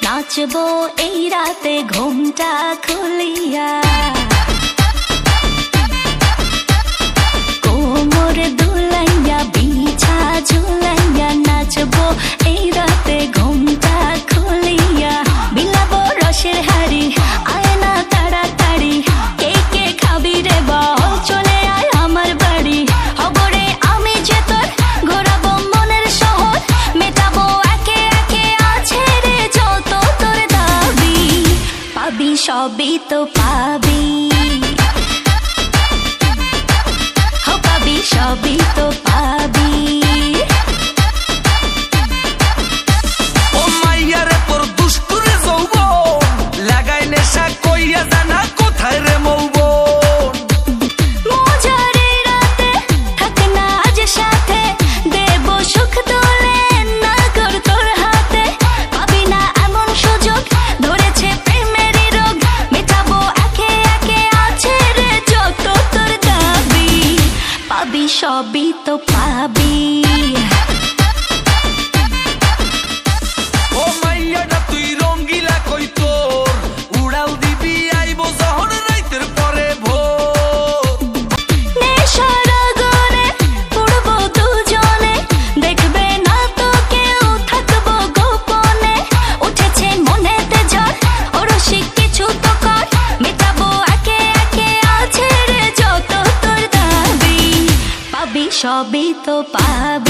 নাচবো এই রাতে ঘুমটা খুলিয়া, কোমর দুলাইয়া বিছা ঝুলাইয়া নাচবো এই রাতে ঘুমটা খুলিয়া, বিলাবো রসের হাড়ি আয়না তাড়াতাড়ি, কে কে খাবি রে বল চলে আয় আমার বাড়ি, হবরে আমি যে তোর ঘোরাবো মনের শহর, মেটাবো একে একে আছে রে যত তোর দাবি, পাবি সবই তো পাবি, সবই তো পাবি। ও মাইয়া রে তোর দুষ্টুরে যৌবন লাগাই নেশা কইয়া জানা কোথায় রে মৌবন, মজার এই রাতে সবই তো পাবি। ও মাইয়াটা তুই রঙ্গিলা কই তোর উড়াল দিবি আইবো যখন রাইতের পরে ভোর। নেশার আগুনে পুড়বো দুজনে, দেখবে না তো কেউ, থাকবো গোপনে। উঠেছে মনেতে ঝড়, ও রসিক কিছু তো কর, মেটাবো একে একে আছে রে যত তোর দাবি। পাবি সবই তো পাবি।